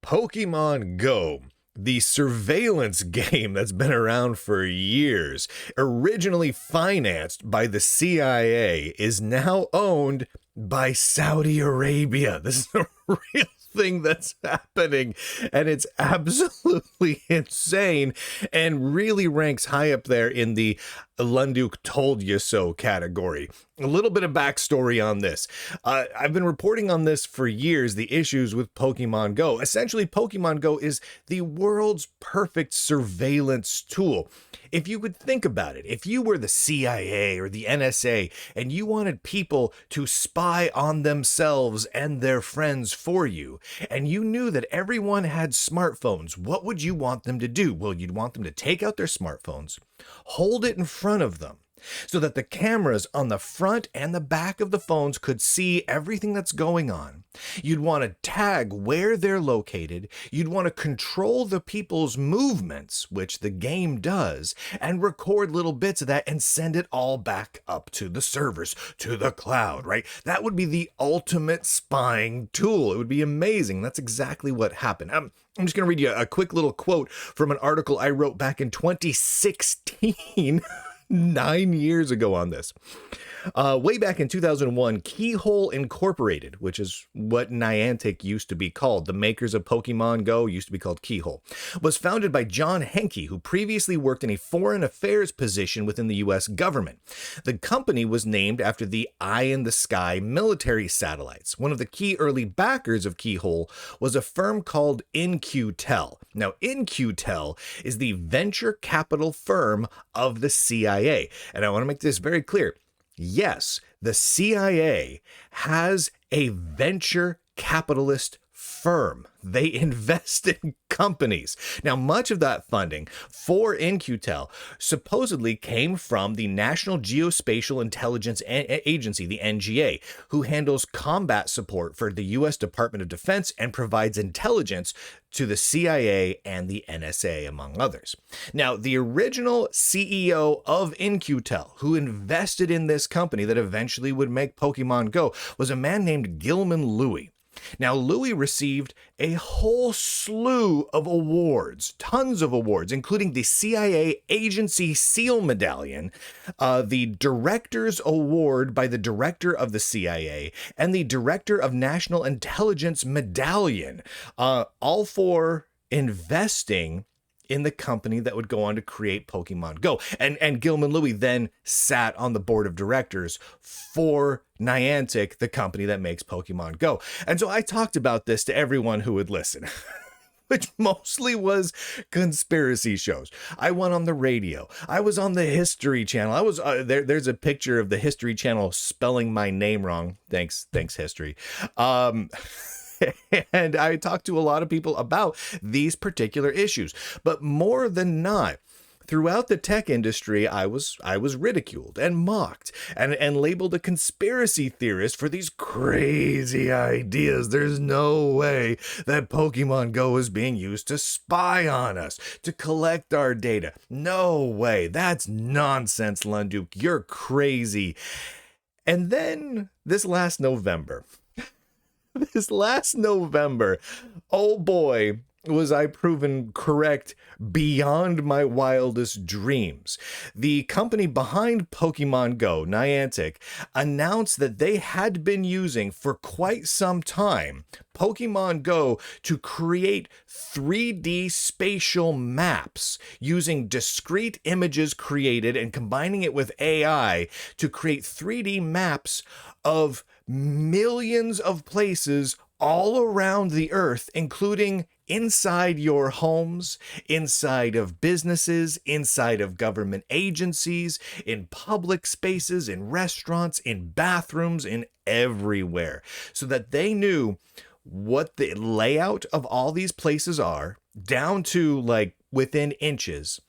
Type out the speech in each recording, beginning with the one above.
Pokemon Go, the surveillance game that's been around for years, originally financed by the CIA, is now owned by Saudi Arabia. This is a real thing that's happening, and it's absolutely insane and really ranks high up there in the Lunduke told you so category. A little bit of backstory on this. I've been reporting on this for years, the issues with Pokemon Go. Essentially, Pokemon Go is the world's perfect surveillance tool. If you would think about it, if you were the CIA or the NSA and you wanted people to spy on themselves and their friends for you, and you knew that everyone had smartphones, what would you want them to do? Well, you'd want them to take out their smartphones, hold it in front of them, so that the cameras on the front and the back of the phones could see everything that's going on. You'd want to tag where they're located. You'd want to control the people's movements, which the game does, and record little bits of that and send it all back up to the servers, to the cloud, right? That would be the ultimate spying tool. It would be amazing. That's exactly what happened. I'm just going to read you a quick little quote from an article I wrote back in 2016. 9 years ago on this. Way back in 2001, Keyhole Incorporated, which is what Niantic used to be called, the makers of Pokemon Go used to be called Keyhole, was founded by John Henke, who previously worked in a foreign affairs position within the U.S. government. The company was named after the Eye in the Sky military satellites. One of the key early backers of Keyhole was a firm called In-Q-Tel. Now, In-Q-Tel is the venture capital firm of the CIA. And I want to make this very clear. Yes, the CIA has a venture capitalist firm. They invest in companies. Now, much of that funding for In-Q-Tel supposedly came from the National Geospatial Intelligence Agency, the NGA, who handles combat support for the U.S. Department of Defense and provides intelligence to the CIA and the NSA, among others. Now, the original CEO of In-Q-Tel, who invested in this company that eventually would make Pokemon Go, was a man named Gilman Louie. Now, Louis received a whole slew of awards, tons of awards, including the CIA Agency SEAL Medallion, the Director's Award by the Director of the CIA, and the Director of National Intelligence Medallion, all for investing in the company that would go on to create Pokemon Go. And Gilman Louie then sat on the board of directors for Niantic, the company that makes Pokemon Go. And so I talked about this to everyone who would listen, which mostly was conspiracy shows. I went on the radio. I was on the History Channel. I was there's a picture of the History Channel spelling my name wrong. Thanks, History. And I talked to a lot of people about these particular issues. But more than not, throughout the tech industry, I was ridiculed and mocked and labeled a conspiracy theorist for these crazy ideas. There's no way that Pokemon Go is being used to spy on us, to collect our data. No way. That's nonsense, Lunduke. You're crazy. And then this last November, oh boy, was I proven correct beyond my wildest dreams. The company behind Pokemon Go, Niantic, announced that they had been using for quite some time Pokemon Go to create 3D spatial maps using discrete images created and combining it with AI to create 3D maps of millions of places all around the earth, including inside your homes, inside of businesses, inside of government agencies, in public spaces, in restaurants, in bathrooms, in everywhere, so that they knew what the layout of all these places are, down to like within inches.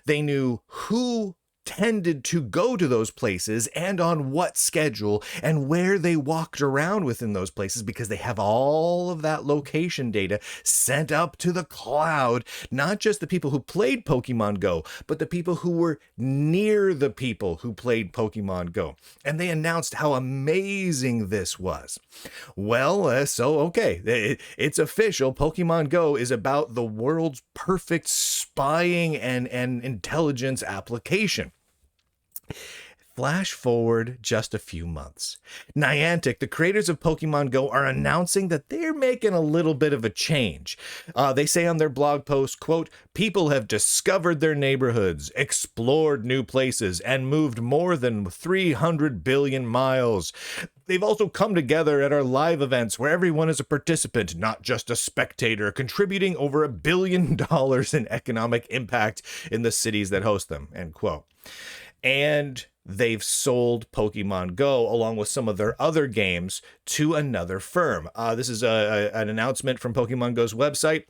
They knew who tended to go to those places and on what schedule and where they walked around within those places, because they have all of that location data sent up to the cloud. Not just the people who played Pokemon Go, but the people who were near the people who played Pokemon Go. And they announced how amazing this was. Well, okay, it's official. Pokemon Go is about the world's perfect spying and intelligence application. Flash forward just a few months. Niantic, the creators of Pokemon Go, are announcing that they're making a little bit of a change. They say on their blog post, quote, "People have discovered their neighborhoods, explored new places, and moved more than 300 billion miles. They've also come together at our live events where everyone is a participant, not just a spectator, contributing over $1 billion in economic impact in the cities that host them," end quote. And they've sold Pokemon Go, along with some of their other games, to another firm. This is an announcement from Pokemon Go's website.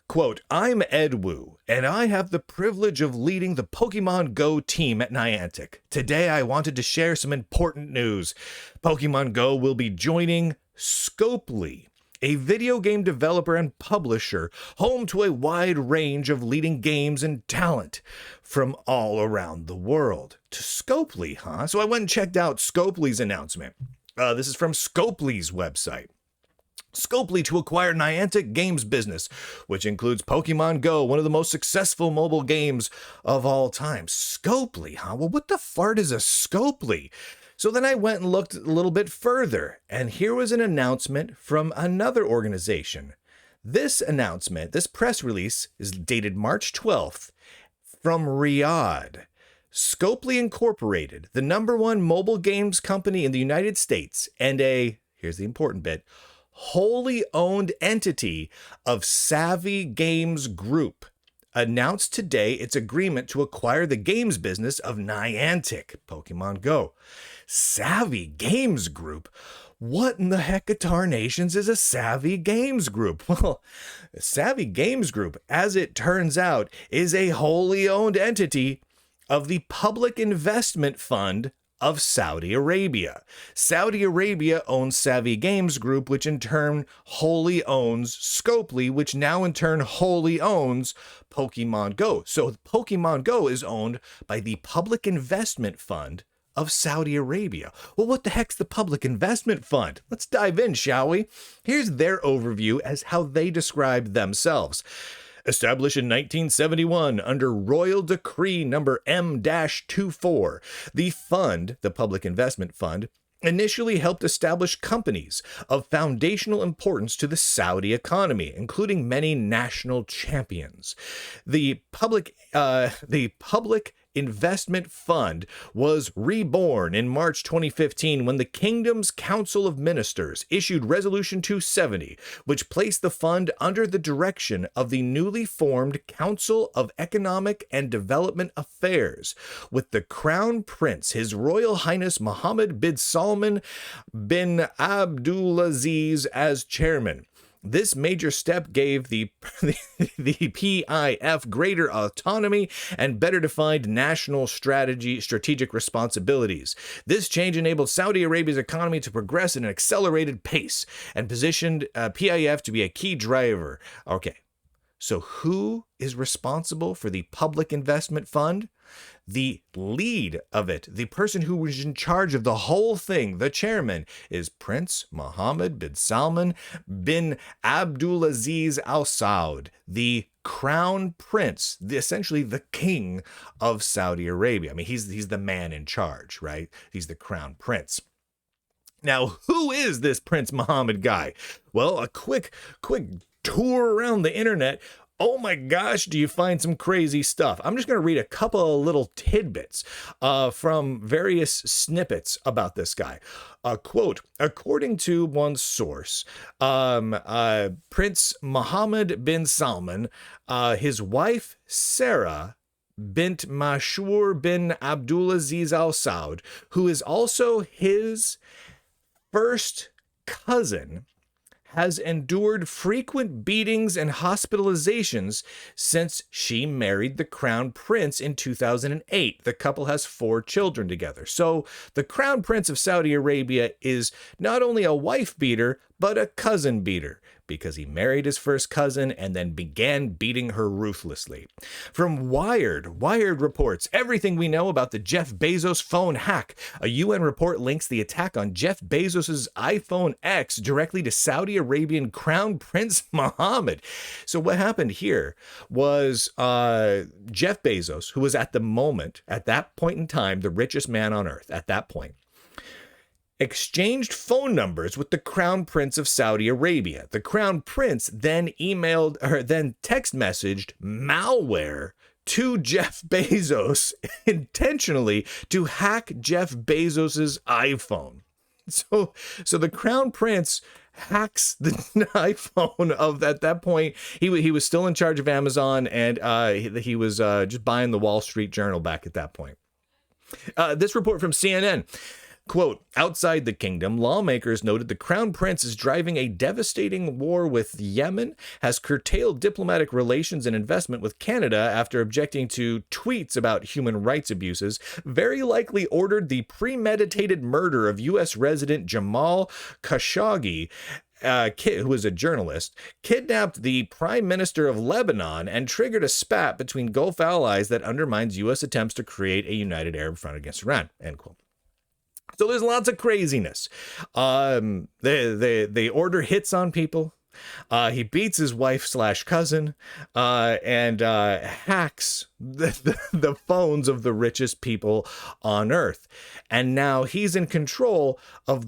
Quote, "I'm Ed Wu, and I have the privilege of leading the Pokemon Go team at Niantic. Today, I wanted to share some important news. Pokemon Go will be joining Scopely, a video game developer and publisher, home to a wide range of leading games and talent from all around the world." To Scopely, huh? So I went and checked out Scopely's announcement. This is from Scopely's website. Scopely to acquire Niantic Games business, which includes Pokemon Go, one of the most successful mobile games of all time. Scopely, huh? Well, what the fart is a Scopely? So then I went and looked a little bit further, and here was an announcement from another organization. This announcement, this press release, is dated March 12th from Riyadh. Scopely Incorporated, the #1 mobile games company in the United States, and here's the important bit, wholly owned entity of Savvy Games Group, announced today its agreement to acquire the games business of Niantic, Pokemon Go. Savvy Games Group? What in the heckatarnations is a Savvy Games Group? Well, Savvy Games Group, as it turns out, is a wholly owned entity of the Public Investment Fund of Saudi Arabia. Saudi Arabia owns Savvy Games Group, which in turn wholly owns Scopely, which now in turn wholly owns Pokemon Go. So Pokemon Go is owned by the Public Investment Fund of Saudi Arabia. Well, what the heck's the Public Investment Fund? Let's dive in, shall we? Here's their overview as how they describe themselves. Established in 1971 under Royal Decree number M-24, the fund, the Public Investment Fund, initially helped establish companies of foundational importance to the Saudi economy, including many national champions. The Public Investment Fund was reborn in March 2015 when the Kingdom's Council of Ministers issued Resolution 270, which placed the fund under the direction of the newly formed Council of Economic and Development Affairs, with the Crown Prince, His Royal Highness Mohammed bin Salman bin Abdulaziz, as chairman. This major step gave the PIF greater autonomy and better defined national strategic responsibilities. This change enabled Saudi Arabia's economy to progress at an accelerated pace and positioned PIF to be a key driver. Okay, so who is responsible for the Public Investment Fund? The lead of it, the person who was in charge of the whole thing, the chairman, is Prince Mohammed bin Salman bin Abdulaziz Al Saud, the crown prince, essentially the king of Saudi Arabia. I mean, he's the man in charge, right? He's the crown prince. Now, who is this Prince Mohammed guy? Well, a quick tour around the internet. Oh my gosh, do you find some crazy stuff? I'm just going to read a couple of little tidbits from various snippets about this guy. Quote, according to one source, Prince Mohammed bin Salman, his wife Sarah bint Mashur bin Abdulaziz Al Saud, who is also his first cousin, has endured frequent beatings and hospitalizations since she married the crown prince in 2008. The couple has 4 children together. So the crown prince of Saudi Arabia is not only a wife beater, but a cousin beater, because he married his first cousin and then began beating her ruthlessly. From Wired reports everything we know about the Jeff Bezos phone hack. A UN report links the attack on Jeff Bezos' iPhone X directly to Saudi Arabian Crown Prince Mohammed. So what happened here was Jeff Bezos, who was at that point in time, the richest man on earth at that point, exchanged phone numbers with the Crown Prince of Saudi Arabia. The Crown Prince then text messaged malware to Jeff Bezos intentionally to hack Jeff Bezos's iPhone. So the Crown Prince hacks the iPhone of, at that point, he was still in charge of Amazon, and he was just buying the Wall Street Journal back at that point. This report from CNN. Quote, outside the kingdom, lawmakers noted the crown prince is driving a devastating war with Yemen, has curtailed diplomatic relations and investment with Canada after objecting to tweets about human rights abuses, very likely ordered the premeditated murder of U.S. resident Jamal Khashoggi, who was a journalist, kidnapped the prime minister of Lebanon, and triggered a spat between Gulf allies that undermines U.S. attempts to create a united Arab front against Iran, end quote. So there's lots of craziness. They order hits on people. He beats his wife / cousin and hacks the phones of the richest people on earth. And now he's in control of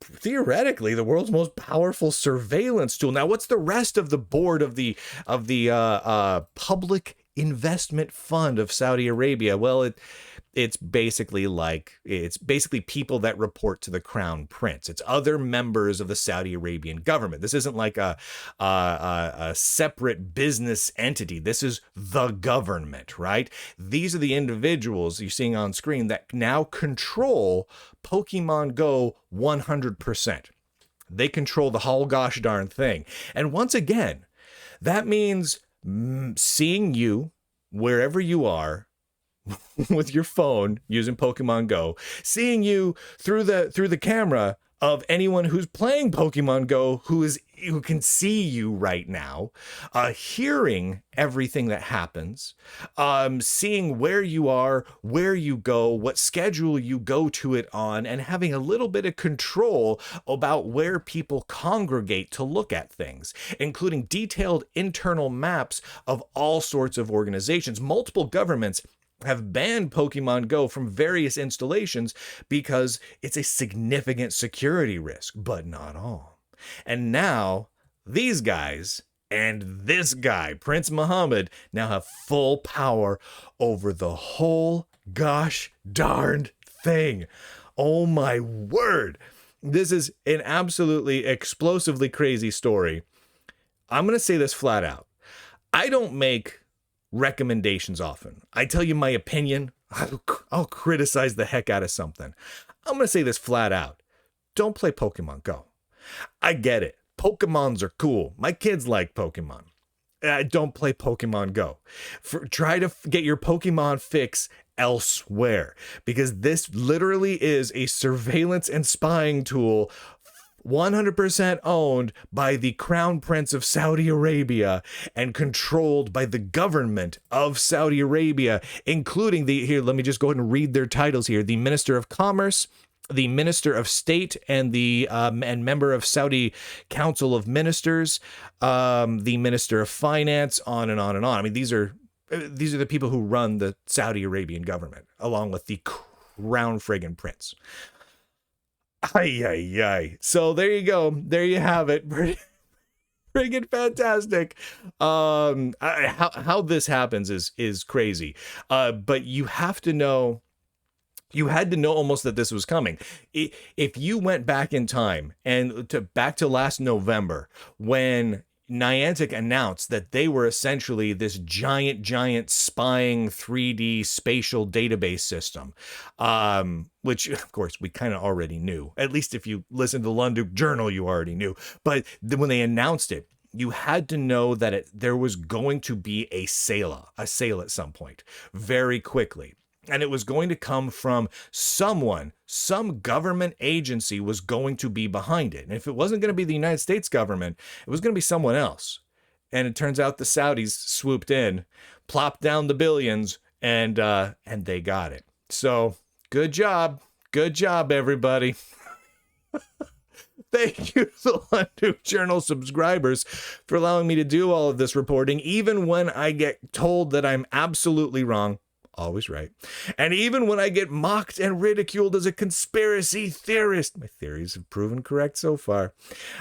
theoretically the world's most powerful surveillance tool. Now, what's the rest of the board of the Public Investment Fund of Saudi Arabia? Well, it's basically people that report to the crown prince. It's other members of the Saudi Arabian government. This isn't like a separate business entity. This is the government, right? These are the individuals you're seeing on screen that now control Pokemon Go 100%. They control the whole gosh darn thing. And once again, that means seeing you wherever you are with your phone using Pokemon Go, seeing you through the camera of anyone who's playing Pokemon Go who can see you right now, hearing everything that happens, seeing where you are, where you go, what schedule you go to it on, and having a little bit of control about where people congregate to look at things, including detailed internal maps of all sorts of organizations. Multiple governments have banned Pokemon Go from various installations because it's a significant security risk, but not all. And now these guys and this guy, Prince Mohammed, now have full power over the whole gosh darned thing. Oh my word. This is an absolutely explosively crazy story. I'm going to say this flat out. I don't make recommendations often. I tell you my opinion. I'll criticize the heck out of something. I'm going to say this flat out. Don't play Pokemon Go. I get it. Pokemons are cool. My kids like Pokemon. Don't play Pokemon Go. Try to get your Pokemon fix elsewhere, because this literally is a surveillance and spying tool 100% owned by the Crown Prince of Saudi Arabia and controlled by the government of Saudi Arabia, including here, let me just go ahead and read their titles here. The Minister of Commerce, the Minister of State, and the and member of Saudi Council of Ministers, the Minister of Finance, on and on and on. I mean, these are the people who run the Saudi Arabian government, along with the Crown friggin' Prince. Ay. So there you go. There you have it. Friggin' fantastic. How this happens is crazy. But you have to know. You had to know almost that this was coming. If you went back in time and back to last November, when Niantic announced that they were essentially this giant spying 3D spatial database system, which of course we kind of already knew. At least if you listen to the Lunduke Journal, you already knew. But when they announced it, you had to know that there was going to be a sale at some point, very quickly. And it was going to come from someone, some government agency was going to be behind it. And if it wasn't going to be the United States government, it was going to be someone else. And it turns out the Saudis swooped in, plopped down the billions, and they got it. So good job, everybody. Thank you to the Lunduke Journal subscribers for allowing me to do all of this reporting, even when I get told that I'm absolutely wrong. Always right. And even when I get mocked and ridiculed as a conspiracy theorist, my theories have proven correct so far.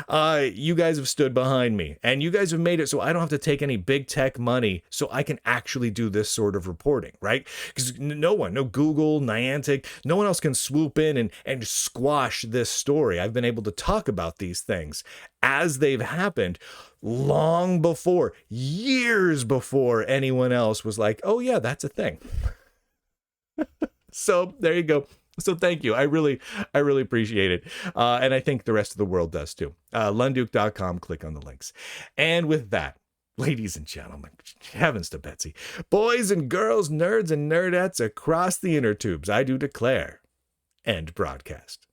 You guys have stood behind me, and you guys have made it so I don't have to take any big tech money so I can actually do this sort of reporting, right? Because no Google, Niantic, no one else can swoop in and squash this story. I've been able to talk about these things as they've happened long before, years before anyone else was like, oh yeah, that's a thing. So there you go. So thank you. I really appreciate it. And I think the rest of the world does too. Lunduke.com, click on the links. And with that, ladies and gentlemen, heavens to Betsy, boys and girls, nerds and nerdettes across the inner tubes, I do declare, end broadcast.